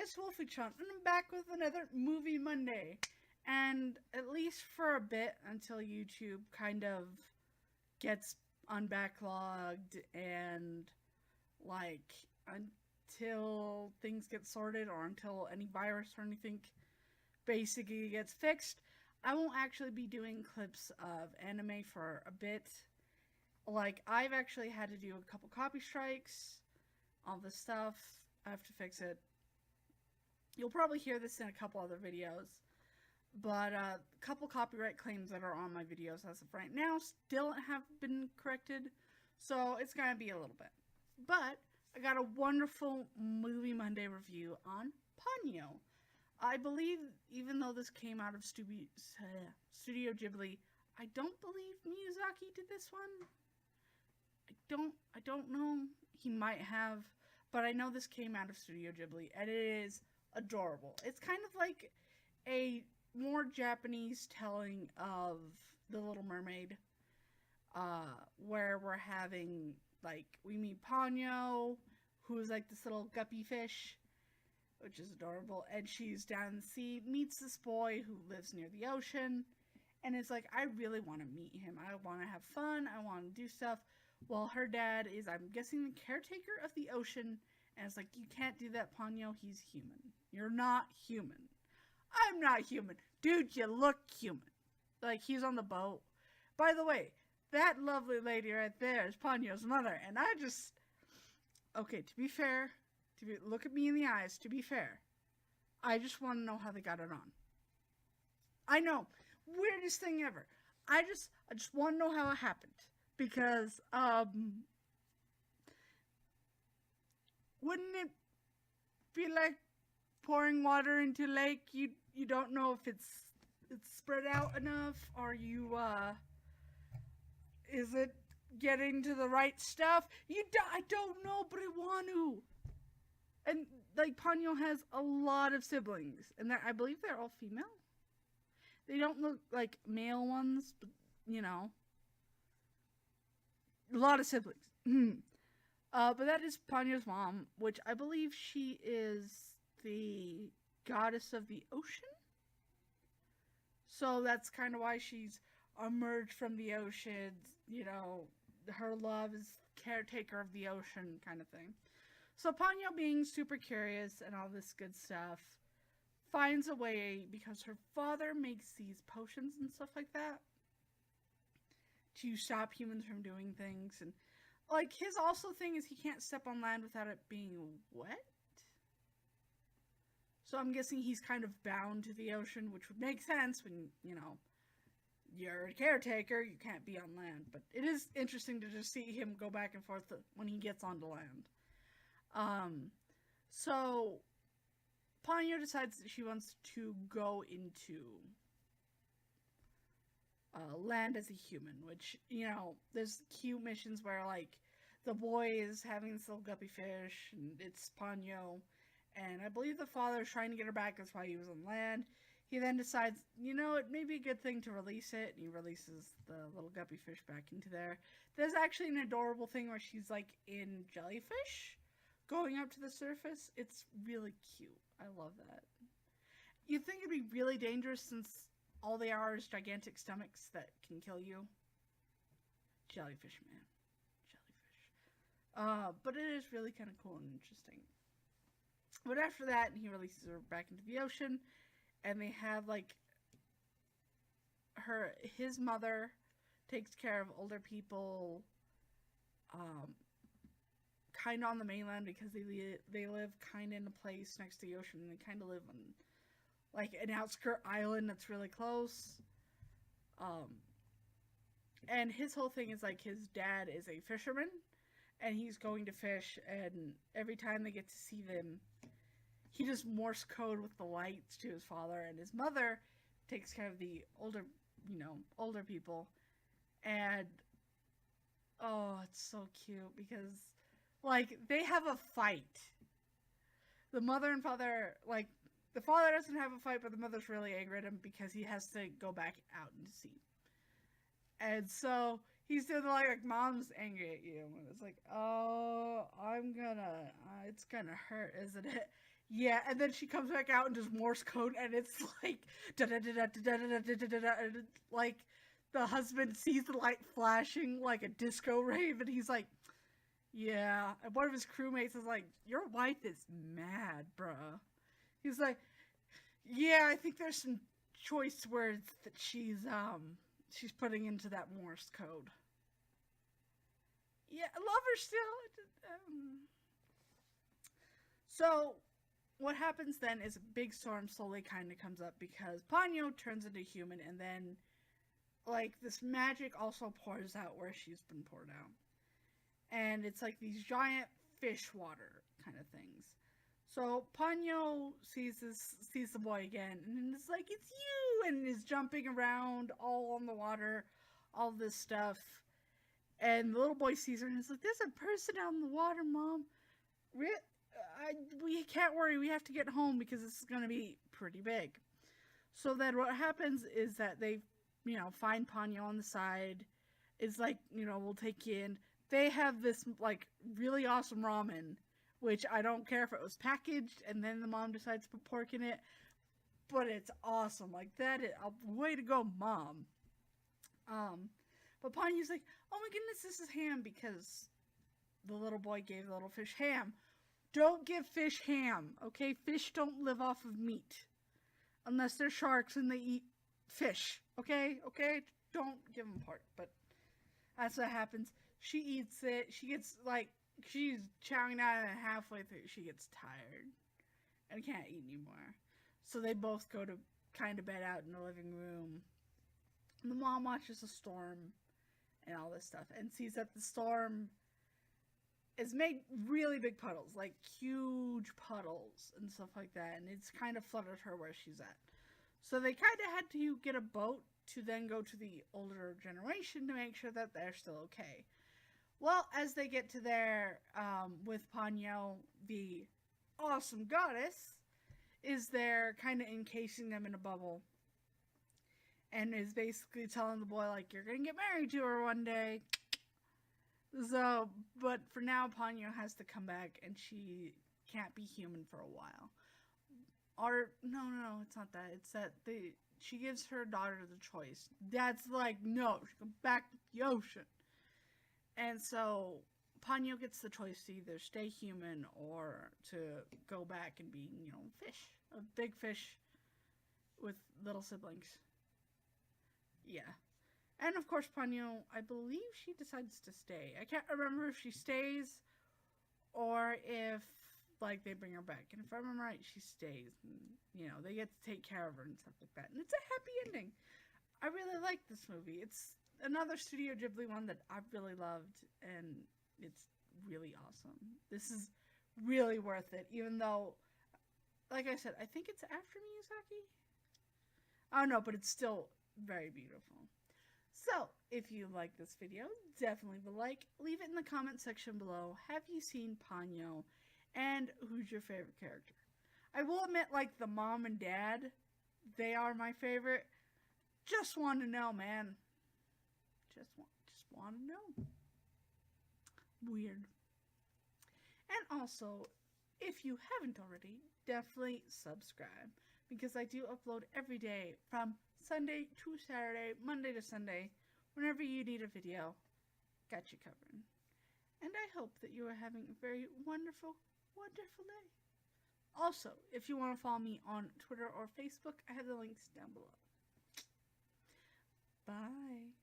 it's Wolfy-Chan, and I'm back with another Movie Monday. And at least for a bit until YouTube kind of gets unbacklogged and like until things get sorted or until any virus or anything basically gets fixed, I won't actually be doing clips of anime for a bit. Like, I've actually had to do a couple copy strikes, all this stuff. I have to fix it. You'll probably hear this in a couple other videos. But a couple copyright claims that are on my videos as of right now still have been corrected. So it's going to be a little bit. But I got a wonderful Movie Monday review on Ponyo. I believe, even though this came out of Studio Ghibli, I don't believe Miyazaki did this one. I don't know. He might have, but I know this came out of Studio Ghibli, and it is adorable. It's kind of like a more Japanese telling of The Little Mermaid, where we're having, like, we meet Ponyo, who's like this little guppy fish, which is adorable, and she's down in the sea, meets this boy who lives near the ocean, and it's like, I really want to meet him. I want to have fun. I want to do stuff. Well, her dad is, I'm guessing, the caretaker of the ocean, and it's like, you can't do that, Ponyo. He's human. You're not human. I'm not human. Dude, you look human. Like, he's on the boat. By the way, that lovely lady right there is Ponyo's mother, and I just... Okay, to be fair, look at me in the eyes, to be fair, I just want to know how they got it on. I know, weirdest thing ever. I just want to know how it happened. Because, wouldn't it be like pouring water into a lake? You don't know if it's spread out enough, or is it getting to the right stuff? I don't know, but I want to. And, like, Ponyo has a lot of siblings, and I believe they're all female. They don't look like male ones, but, you know. A lot of siblings. But that is Ponyo's mom, which I believe she is the goddess of the ocean. So that's kind of why she's emerged from the ocean. You know, her love is caretaker of the ocean kind of thing. So Ponyo, being super curious and all this good stuff, finds a way, because her father makes these potions and stuff like that, to stop humans from doing things. And, like, his also thing is he can't step on land without it being wet. So I'm guessing he's kind of bound to the ocean, which would make sense when, you know, you're a caretaker, you can't be on land. But it is interesting to just see him go back and forth when he gets onto land. So Ponyo decides that she wants to go into land as a human, which, you know, there's cute missions where, like, the boy is having this little guppy fish, and it's Ponyo, and I believe the father's trying to get her back, that's why he was on land. He then decides, you know, it may be a good thing to release it, and he releases the little guppy fish back into there. There's actually an adorable thing where she's, like, in jellyfish, going up to the surface. It's really cute. I love that. You'd think it'd be really dangerous since all they are is gigantic stomachs that can kill you. Jellyfish, man. Jellyfish. But it is really kind of cool and interesting. But after that, he releases her back into the ocean, and they have, like, his mother takes care of older people, kind of on the mainland, because they live kind of in a place next to the ocean, and they kind of live on, like, an outskirt island that's really close. And his whole thing is, like, his dad is a fisherman, and he's going to fish, and every time they get to see them, he just Morse code with the lights to his father, and his mother takes care of the older people. And, oh, it's so cute, because, like, they have a fight. The mother and father, like, the father doesn't have a fight, but the mother's really angry at him because he has to go back out into sea. And so he's doing like mom's angry at you. And it's like, oh, it's gonna hurt, isn't it? Yeah, and then she comes back out and does Morse code, and it's like like the husband sees the light flashing like a disco rave, and he's like, "Yeah." And one of his crewmates is like, "Your wife is mad, bruh." He's like, "Yeah, I think there's some choice words that she's putting into that Morse code." Yeah, I love her still. So what happens then is a big storm slowly kind of comes up because Ponyo turns into human, and then like this magic also pours out where she's been poured out, and it's like these giant fish water kind of things. So Ponyo sees the boy again, and it's like, it's you, and is jumping around all on the water, all this stuff. And the little boy sees her and is like, "There's a person out in the water, Mom. We can't worry. We have to get home because this is going to be pretty big." So then what happens is that they, find Ponyo on the side. It's like, we'll take you in. They have this, like, really awesome ramen, which I don't care if it was packaged and then the mom decides to put pork in it. But it's awesome. Like, that is a way to go, Mom. But Ponyo's like, "Oh my goodness, this is ham," because the little boy gave the little fish ham. Don't give fish ham, okay? Fish don't live off of meat. Unless they're sharks and they eat fish, okay? Okay? Don't give them pork. But that's what happens. She eats it. She gets, like, she's chowing down, and halfway through she gets tired and can't eat anymore. So they both go to kind of bed out in the living room. And the mom watches the storm and all this stuff and sees that the storm is made really big puddles, like huge puddles and stuff like that, and it's kind of flooded her where she's at. So they kind of had to get a boat to then go to the older generation to make sure that they're still okay. Well, as they get to there, with Ponyo, the awesome goddess is there kind of encasing them in a bubble and is basically telling the boy, like, "You're gonna get married to her one day." So, but for now, Ponyo has to come back, and she can't be human for a while. Or, no, it's not that. It's that she gives her daughter the choice. Dad's like, "No, she go back to the ocean." And so, Ponyo gets the choice to either stay human or to go back and be, fish. A big fish with little siblings. Yeah. And of course, Ponyo, I believe she decides to stay. I can't remember if she stays or if, like, they bring her back. And if I remember right, she stays. And, they get to take care of her and stuff like that. And it's a happy ending. I really like this movie. It's another Studio Ghibli one that I really loved. And it's really awesome. This is really worth it. Even though, like I said, I think it's after Miyazaki. I don't know, but it's still very beautiful. So, if you like this video, definitely leave a like. Leave it in the comment section below. Have you seen Ponyo? And who's your favorite character? I will admit, like, the mom and dad, they are my favorite. Just want to know, man. Just want to know. Weird. And also, if you haven't already, definitely subscribe. Because I do upload every day from Sunday to Saturday, Monday to Sunday. Whenever you need a video, got you covered. And I hope that you are having a very wonderful, wonderful day. Also, if you want to follow me on Twitter or Facebook, I have the links down below. Bye.